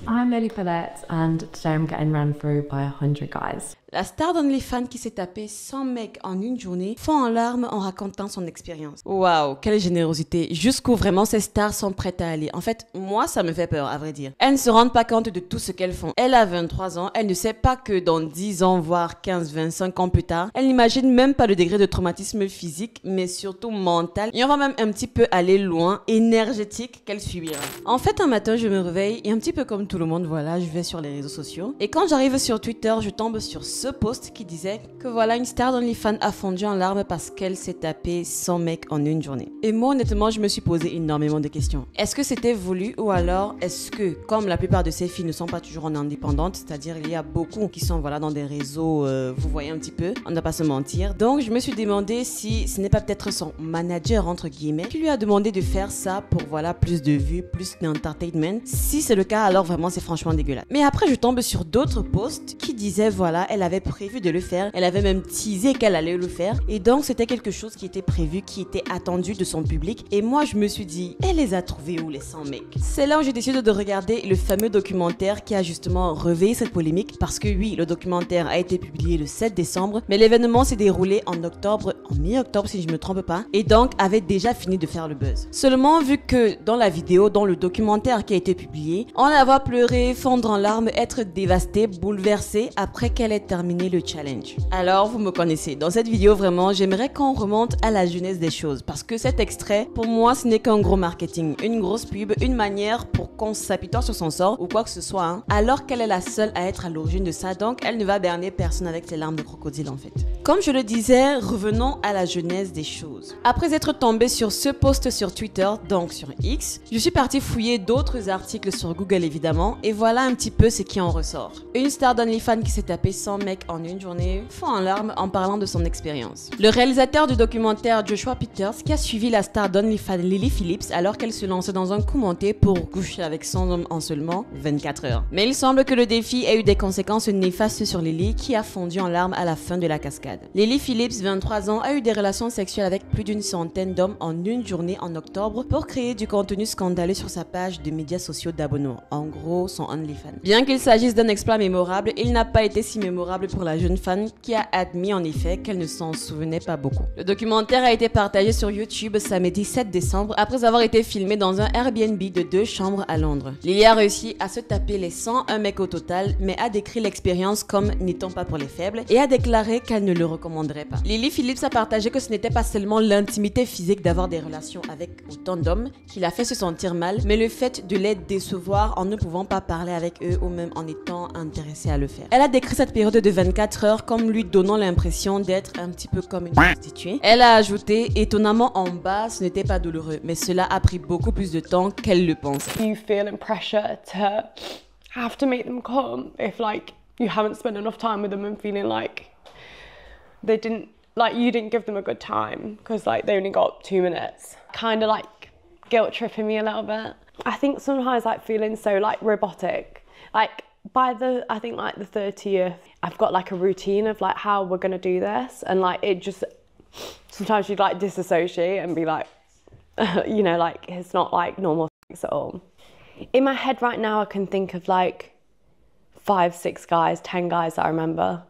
I'm Lily Paulette and today I'm getting run through by 100 guys. La star d'OnlyFans qui s'est tapée 100 mecs en une journée fond en larmes en racontant son expérience. Waouh, quelle générosité. Jusqu'où vraiment ces stars sont prêtes à aller. En fait, moi, ça me fait peur, à vrai dire. Elles ne se rendent pas compte de tout ce qu'elles font. Elle a 23 ans, elle ne sait pas que dans 10 ans, voire 15, 25 ans plus tard, elle n'imagine même pas le degré de traumatisme physique, mais surtout mental. Et on va même un petit peu aller loin, énergétique, qu'elle subira. En fait, un matin, je me réveille et un petit peu comme tout le monde, voilà, je vais sur les réseaux sociaux. Et quand j'arrive sur Twitter, je tombe sur ce post qui disait que voilà, une star d'OnlyFans a fondu en larmes parce qu'elle s'est tapée 100 mecs en une journée. Et moi, honnêtement, je me suis posé énormément de questions. Est-ce que c'était voulu ou alors est-ce que, comme la plupart de ces filles ne sont pas toujours en indépendante, c'est-à-dire il y a beaucoup qui sont voilà dans des réseaux, vous voyez un petit peu, on ne va pas se mentir. Donc, je me suis demandé si ce n'est pas peut-être son manager, entre guillemets, qui lui a demandé de faire ça pour voilà plus de vues, plus d'entertainment. Si c'est le cas, alors vraiment c'est franchement dégueulasse. Mais après, je tombe sur d'autres posts qui disaient voilà, elle avait prévu de le faire, elle avait même teasé qu'elle allait le faire et donc c'était quelque chose qui était prévu, qui était attendu de son public et moi je me suis dit, elle les a trouvés où les 100 mecs? C'est là où j'ai décidé de regarder le fameux documentaire qui a justement réveillé cette polémique parce que oui, le documentaire a été publié le 7 décembre mais l'événement s'est déroulé en octobre, en mi-octobre si je ne me trompe pas et donc avait déjà fini de faire le buzz. Seulement vu que dans la vidéo, dans le documentaire qui a été publié, on la voit pleurer, fondre en larmes, être dévastée, bouleversée après qu'elle ait terminé le challenge. Alors, vous me connaissez. Dans cette vidéo, vraiment, j'aimerais qu'on remonte à la jeunesse des choses parce que cet extrait, pour moi, ce n'est qu'un gros marketing, une grosse pub, une manière pour qu'on s'apitoie sur son sort ou quoi que ce soit, hein, alors qu'elle est la seule à être à l'origine de ça, donc elle ne va berner personne avec ses larmes de crocodile en fait. Comme je le disais, revenons à la jeunesse des choses. Après être tombée sur ce post sur Twitter, donc sur X, je suis partie fouiller d'autres articles sur Google évidemment et voilà un petit peu ce qui en ressort. Une star d'OnlyFans qui s'est tapée 100 mecs en une journée fond en larmes en parlant de son expérience. Le réalisateur du documentaire Joshua Peters qui a suivi la star d'OnlyFans Lily Phillips alors qu'elle se lançait dans un coup monté pour coucher avec son homme en seulement 24 heures. Mais il semble que le défi ait eu des conséquences néfastes sur Lily qui a fondu en larmes à la fin de la cascade. Lily Phillips, 23 ans, a eu des relations sexuelles avec plus d'une centaine d'hommes en une journée en octobre pour créer du contenu scandaleux sur sa page de médias sociaux d'abonnement, en gros son OnlyFans. Bien qu'il s'agisse d'un exploit mémorable, il n'a pas été si mémorable pour la jeune fan qui a admis en effet qu'elle ne s'en souvenait pas beaucoup. Le documentaire a été partagé sur YouTube samedi 7 décembre après avoir été filmé dans un Airbnb de 2 chambres à Londres. Lily a réussi à se taper les 101 mecs au total, mais a décrit l'expérience comme n'étant pas pour les faibles et a déclaré qu'elle ne le recommanderait pas. Lily Phillips a partagé que ce n'était pas seulement l'intimité physique d'avoir des relations avec autant d'hommes qui l'a fait se sentir mal, mais le fait de les décevoir en ne pouvant pas parler avec eux ou même en étant intéressée à le faire. Elle a décrit cette période de 24 heures comme lui donnant l'impression d'être un petit peu comme une prostituée. Elle a ajouté, étonnamment en bas, ce n'était pas douloureux, mais cela a pris beaucoup plus de temps qu'elle le pensait. You feeling pressure to have to make them come if like you haven't spent enough time with them and feeling like they didn't, like you didn't give them a good time because like they only got 2 minutes. Kind of like guilt tripping me a little bit. I think sometimes like feeling so like robotic, like by the, I think like the 30th, I've got like a routine of like how we're gonna do this and like it just, sometimes you'd like disassociate and be like, you know, like it's not like normal sex at all. In my head right now I can think of like 5, 6 guys, 10 guys that I remember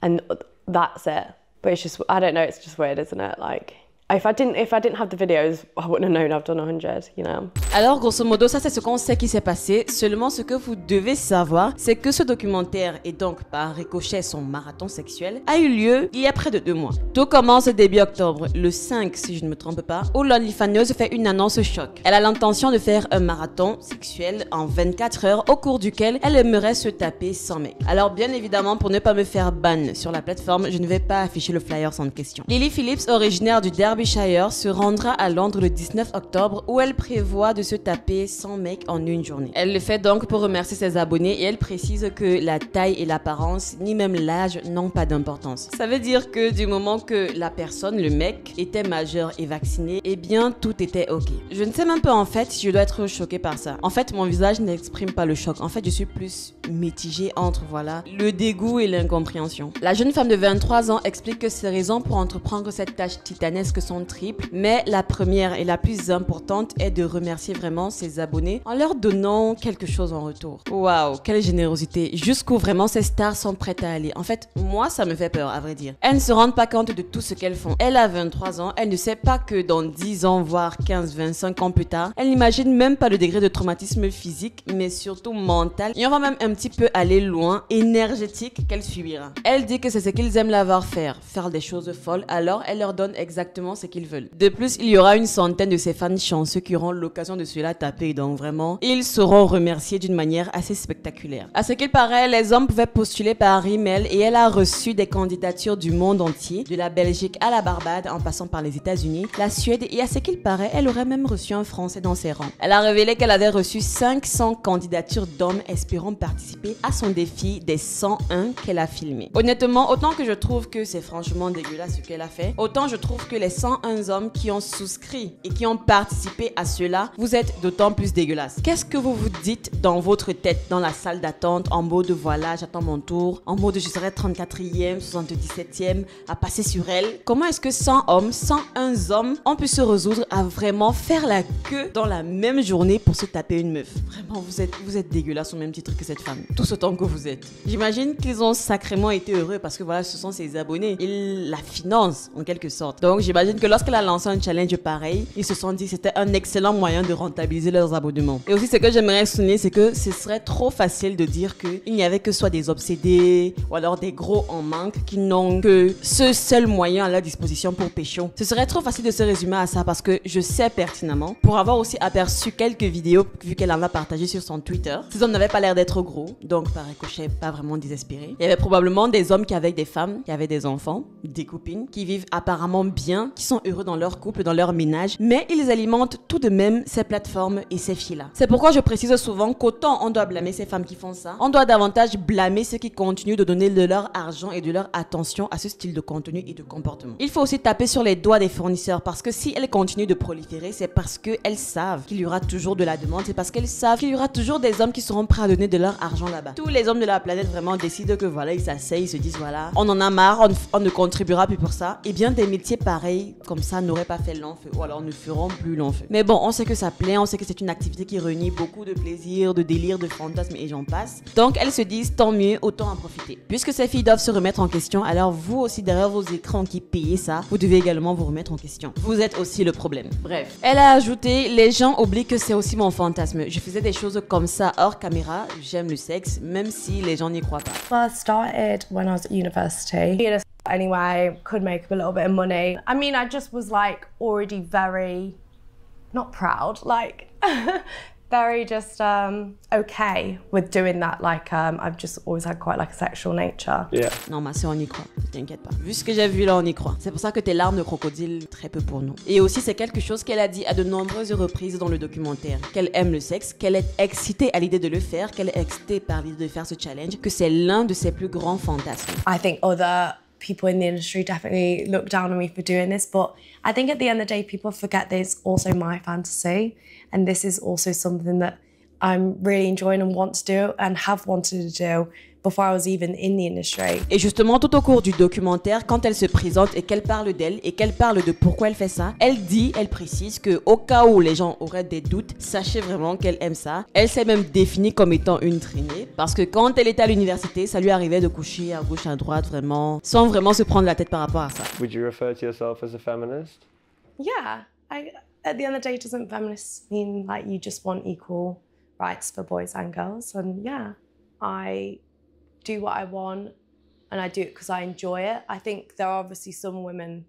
and that's it. But it's just, I don't know, it's just weird, isn't it? Like, if I didn't have the videos, I wouldn't have known I've done 100, you know. Alors, grosso modo, ça c'est ce qu'on sait qui s'est passé. Seulement, ce que vous devez savoir, c'est que ce documentaire, et donc par ricochet son marathon sexuel, a eu lieu il y a près de 2 mois. Tout commence début octobre, le 5 si je ne me trompe pas, où l'OnlyFaneuse fait une annonce choc. Elle a l'intention de faire un marathon sexuel en 24 heures, au cours duquel elle aimerait se taper 100 mecs. Alors, bien évidemment, pour ne pas me faire ban sur la plateforme, je ne vais pas afficher le flyer sans question. Lily Phillips, originaire du Derbyshire, se rendra à Londres le 19 octobre où elle prévoit de se taper 100 mecs en une journée. Elle le fait donc pour remercier ses abonnés et elle précise que la taille et l'apparence, ni même l'âge, n'ont pas d'importance. Ça veut dire que du moment que la personne, le mec, était majeur et vacciné, eh bien tout était ok. Je ne sais même pas en fait si je dois être choquée par ça. En fait, mon visage n'exprime pas le choc. En fait, je suis plus mitigée entre voilà le dégoût et l'incompréhension. La jeune femme de 23 ans explique que ses raisons pour entreprendre cette tâche titanesque sont triples, mais la première et la plus importante est de remercier vraiment ses abonnés en leur donnant quelque chose en retour. Waouh, quelle générosité! Jusqu'où vraiment ces stars sont prêtes à aller. En fait, moi, ça me fait peur, à vrai dire. Elles ne se rendent pas compte de tout ce qu'elles font. Elle a 23 ans, elle ne sait pas que dans 10 ans, voire 15, 25 ans plus tard, elle n'imagine même pas le degré de traumatisme physique, mais surtout mental. Et on va même un petit peu aller loin, énergétique, qu'elle subira. Elle dit que c'est ce qu'ils aiment la voir faire des choses folles, alors elle leur donne exactement ce qu'ils veulent. De plus, il y aura une centaine de ces fans chanceux qui auront l'occasion de se la taper, donc vraiment, ils seront remerciés d'une manière assez spectaculaire. À ce qu'il paraît, les hommes pouvaient postuler par email et elle a reçu des candidatures du monde entier, de la Belgique à la Barbade, en passant par les États-Unis, la Suède, et à ce qu'il paraît, elle aurait même reçu un Français dans ses rangs. Elle a révélé qu'elle avait reçu 500 candidatures d'hommes espérant participer à son défi des 101 qu'elle a filmé. Honnêtement, autant que je trouve que c'est franchement dégueulasse ce qu'elle a fait, autant je trouve que les 101 hommes qui ont souscrit et qui ont participé à cela, vous êtes d'autant plus dégueulasse. Qu'est-ce que vous vous dites dans votre tête, dans la salle d'attente, en mode voilà, j'attends mon tour, en mode je serai 34e, 77e à passer sur elle? Comment est-ce que 100 hommes, 101 hommes ont pu se résoudre à vraiment faire la queue dans la même journée pour se taper une meuf? Vraiment, vous êtes dégueulasse au même titre que cette femme, tout autant que vous êtes. J'imagine qu'ils ont sacrément été heureux parce que voilà, ce sont ses abonnés. Ils la financent en quelque sorte. Donc j'imagine que lorsqu'elle a lancé un challenge pareil, ils se sont dit que c'était un excellent moyen de rentabiliser leurs abonnements. Et aussi ce que j'aimerais souligner, c'est que ce serait trop facile de dire qu'il n'y avait que soit des obsédés ou alors des gros en manque qui n'ont que ce seul moyen à leur disposition pour pécho. Ce serait trop facile de se résumer à ça parce que je sais pertinemment, pour avoir aussi aperçu quelques vidéos vu qu'elle en a partagé sur son Twitter, ces hommes n'avaient pas l'air d'être gros, donc par ricochet pas vraiment désespérés. Il y avait probablement des hommes qui avaient des femmes, qui avaient des enfants, des copines, qui vivent apparemment bien, qui sont heureux dans leur couple, dans leur ménage, mais ils alimentent tout de même ces plateformes et ces filles-là. C'est pourquoi je précise souvent qu'autant on doit blâmer ces femmes qui font ça, on doit davantage blâmer ceux qui continuent de donner de leur argent et de leur attention à ce style de contenu et de comportement. Il faut aussi taper sur les doigts des fournisseurs parce que si elles continuent de proliférer, c'est parce qu'elles savent qu'il y aura toujours de la demande, c'est parce qu'elles savent qu'il y aura toujours des hommes qui seront prêts à donner de leur argent là-bas. Tous les hommes de la planète vraiment décident que voilà, ils s'asseyent, ils se disent voilà, on en a marre, on ne contribuera plus pour ça. Et bien des métiers pareils comme ça n'auraient pas fait long feu ou alors ne feront plus long feu. Mais bon, on sait que ça plaît, on sait que c'est une activité qui réunit beaucoup de plaisir, de délire, de fantasmes et j'en passe. Donc elles se disent tant mieux, autant en profiter. Puisque ces filles doivent se remettre en question, alors vous aussi derrière vos écrans qui payez ça, vous devez également vous remettre en question. Vous êtes aussi le problème. Bref. Elle a ajouté, les gens oublient que c'est aussi mon fantasme. Je faisais des choses comme ça hors caméra, j'aime le sexe, même si les gens n'y croient pas. Well, I started when I was at university. Anyway, could make a little bit of money. I mean, I just was like already very, not proud, like very just okay with doing that. Like I've just always had quite like a sexual nature. Yeah. Non, ma soeur, on y croit. T'inquiète pas. Vu ce que j'ai vu là, on y croit. C'est pour ça que tes larmes de crocodile, très peu pour nous. Et aussi, c'est quelque chose qu'elle a dit à de nombreuses reprises dans le documentaire. Qu'elle aime le sexe, qu'elle est excitée à l'idée de le faire, qu'elle est excitée par l'idée de faire ce challenge, que c'est l'un de ses plus grands fantasmes. I think other people in the industry definitely look down on me for doing this, but I think at the end of the day, people forget that it's also my fantasy, and this is also something that I'm really enjoying and want to do and have wanted to do before I was even in the industry. Et justement, tout au cours du documentaire, quand elle se présente et qu'elle parle d'elle et qu'elle parle de pourquoi elle fait ça, elle précise que au cas où les gens auraient des doutes, sachez vraiment qu'elle aime ça. Elle s'est même définie comme étant une traînée parce que quand elle était à l'université, ça lui arrivait de coucher à gauche, à droite, vraiment, sans vraiment se prendre la tête par rapport à ça. Would you refer to yourself as a feminist? Yeah, at the end of the day, doesn't feminist mean like you just want equal rights for boys and girls? And yeah, I do what I want and I do it because I enjoy it. I think there are obviously some women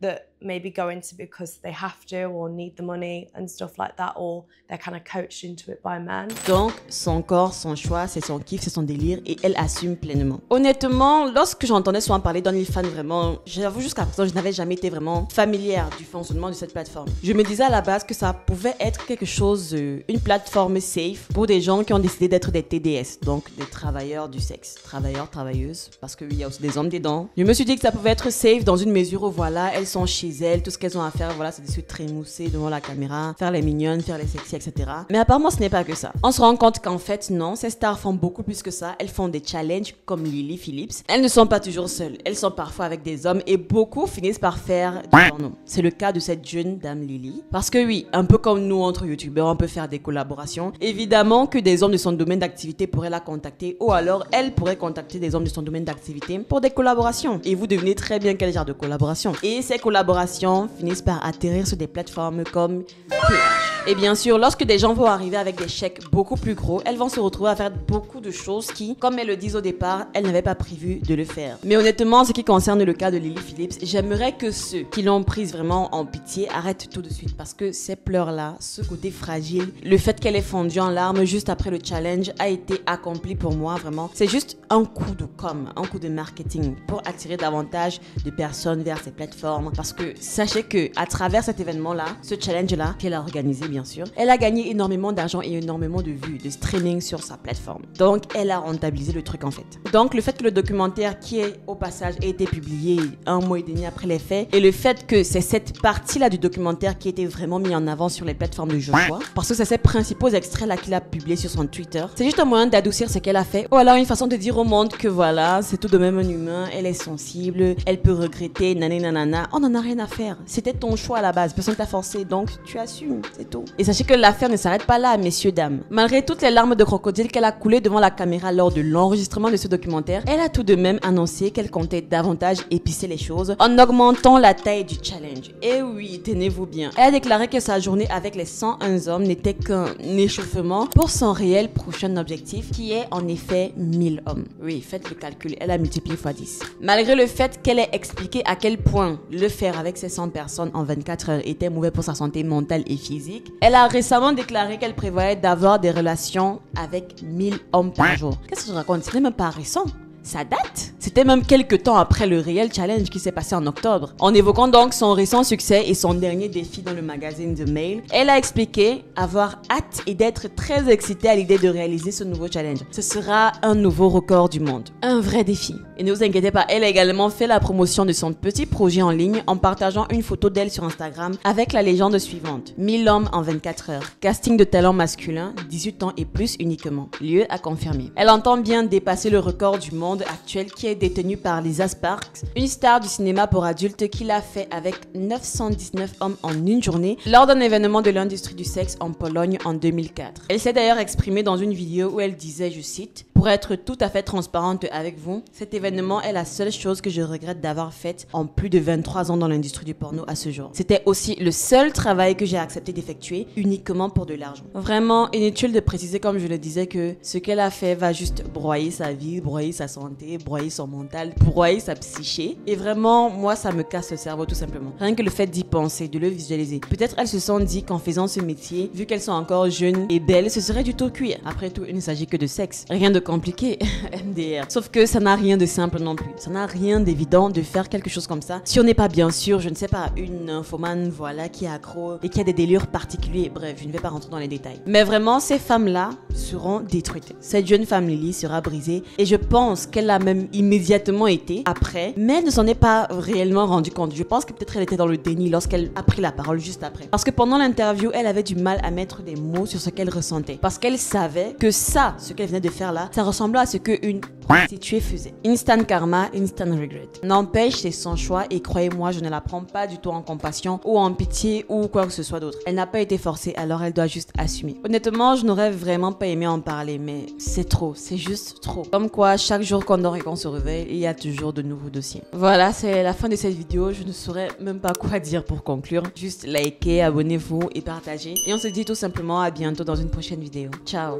that maybe go into it because they have to or need the money and stuff like that, or they're kind of coached into it by men. Donc, son corps, son choix, c'est son kiff, c'est son délire et elle assume pleinement. Honnêtement, lorsque j'entendais souvent parler d'OnlyFans, vraiment, j'avoue jusqu'à présent, je n'avais jamais été vraiment familière du fonctionnement de cette plateforme. Je me disais à la base que ça pouvait être quelque chose, une plateforme safe pour des gens qui ont décidé d'être des TDS, donc des travailleurs du sexe, travailleurs, travailleuses, parce qu'il y a aussi des hommes dedans. Je me suis dit que ça pouvait être safe dans une mesure où voilà, elles sont chez chez elles, tout ce qu'elles ont à faire, voilà, c'est de se trémousser devant la caméra, faire les mignonnes, faire les sexy, etc. Mais apparemment, ce n'est pas que ça. On se rend compte qu'en fait, non, ces stars font beaucoup plus que ça. Elles font des challenges comme Lily Phillips. Elles ne sont pas toujours seules. Elles sont parfois avec des hommes et beaucoup finissent par faire du porno. C'est le cas de cette jeune dame Lily. Parce que oui, un peu comme nous entre youtubeurs, on peut faire des collaborations. Évidemment que des hommes de son domaine d'activité pourraient la contacter ou alors elle pourrait contacter des hommes de son domaine d'activité pour des collaborations. Et vous devinez très bien quel genre de collaboration. Et ces collaborations finissent par atterrir sur des plateformes comme PH. Et bien sûr, lorsque des gens vont arriver avec des chèques beaucoup plus gros, elles vont se retrouver à faire beaucoup de choses qui, comme elles le disent au départ, elles n'avaient pas prévu de le faire. Mais honnêtement, en ce qui concerne le cas de Lily Phillips, j'aimerais que ceux qui l'ont prise vraiment en pitié arrêtent tout de suite parce que ces pleurs-là, ce côté fragile, le fait qu'elle ait fondu en larmes juste après le challenge a été accompli pour moi, vraiment. C'est juste un coup de com', un coup de marketing pour attirer davantage de personnes vers ces plateformes parce que sachez que à travers cet événement-là, ce challenge-là qu'elle a organisé, bien sûr, elle a gagné énormément d'argent et énormément de vues, de streaming sur sa plateforme. Donc, elle a rentabilisé le truc en fait. Donc, le fait que le documentaire qui est au passage ait été publié un mois et demi après les faits et le fait que c'est cette partie-là du documentaire qui a été vraiment mis en avant sur les plateformes de Joshua, parce que c'est ces principaux extraits-là qu'il a publiés sur son Twitter, c'est juste un moyen d'adoucir ce qu'elle a fait ou alors une façon de dire au monde que voilà, c'est tout de même un humain, elle est sensible, elle peut regretter, nanana, on n'en a rien à faire. C'était ton choix à la base, personne t'a forcé, donc tu assumes, c'est tout. Et sachez que l'affaire ne s'arrête pas là, messieurs, dames. Malgré toutes les larmes de crocodile qu'elle a coulées devant la caméra lors de l'enregistrement de ce documentaire, elle a tout de même annoncé qu'elle comptait davantage épicer les choses en augmentant la taille du challenge. Et oui, tenez-vous bien. Elle a déclaré que sa journée avec les 101 hommes n'était qu'un échauffement pour son réel prochain objectif, qui est en effet 1000 hommes. Oui, faites le calcul, elle a multiplié x 10. Malgré le fait qu'elle ait expliqué à quel point le faire avec ces 100 personnes en 24 heures était mauvais pour sa santé mentale et physique, elle a récemment déclaré qu'elle prévoyait d'avoir des relations avec 1000 hommes par jour. Qu'est-ce que je raconte? Ce n'est même pas récent. Ça date. C'était même quelques temps après le réel challenge qui s'est passé en octobre. En évoquant donc son récent succès et son dernier défi dans le magazine The Mail, elle a expliqué avoir hâte et d'être très excitée à l'idée de réaliser ce nouveau challenge. Ce sera un nouveau record du monde. Un vrai défi. Et ne vous inquiétez pas, elle a également fait la promotion de son petit projet en ligne en partageant une photo d'elle sur Instagram avec la légende suivante. 1000 hommes en 24 heures. Casting de talent masculin, 18 ans et plus uniquement. Lieu à confirmer. Elle entend bien dépasser le record du monde actuel qui est détenu par Lisa Sparks, une star du cinéma pour adultes qui l'a fait avec 919 hommes en une journée lors d'un événement de l'industrie du sexe en Pologne en 2004. Elle s'est d'ailleurs exprimée dans une vidéo où elle disait, je cite, « Pour être tout à fait transparente avec vous, cet événement est la seule chose que je regrette d'avoir faite en plus de 23 ans dans l'industrie du porno à ce jour. C'était aussi le seul travail que j'ai accepté d'effectuer uniquement pour de l'argent. » Vraiment inutile de préciser, comme je le disais, que ce qu'elle a fait va juste broyer sa vie, broyer sa santé, broyer son mental, broyer sa psyché. Et vraiment, moi, ça me casse le cerveau tout simplement. Rien que le fait d'y penser, de le visualiser. Peut-être elles se sont dit qu'en faisant ce métier, vu qu'elles sont encore jeunes et belles, ce serait du tout cuir. Après tout, il ne s'agit que de sexe. Rien de compliqué, MDR. Sauf que ça n'a rien de simple non plus. Ça n'a rien d'évident de faire quelque chose comme ça. Si on n'est pas bien sûr, je ne sais pas, une nymphomane, voilà, qui est accro et qui a des délires particuliers. Bref, je ne vais pas rentrer dans les détails. Mais vraiment, ces femmes-là seront détruites. Cette jeune femme Lily sera brisée et je pense qu'elle a même immédiatement été après, mais elle ne s'en est pas réellement rendu compte. Je pense que peut-être elle était dans le déni lorsqu'elle a pris la parole juste après. Parce que pendant l'interview, elle avait du mal à mettre des mots sur ce qu'elle ressentait. Parce qu'elle savait que ça, ce qu'elle venait de faire là, ça ressemblait à ce qu'une prostituée faisait. Instant karma, instant regret. N'empêche, c'est son choix et croyez-moi, je ne la prends pas du tout en compassion ou en pitié ou quoi que ce soit d'autre. Elle n'a pas été forcée, alors elle doit juste assumer. Honnêtement, je n'aurais vraiment pas aimé en parler, mais c'est trop, c'est juste trop. Comme quoi, chaque jour qu'on dort et qu'on se réveille, il y a toujours de nouveaux dossiers. Voilà, c'est la fin de cette vidéo. Je ne saurais même pas quoi dire pour conclure. Juste likez, abonnez-vous et partagez. Et on se dit tout simplement à bientôt dans une prochaine vidéo. Ciao!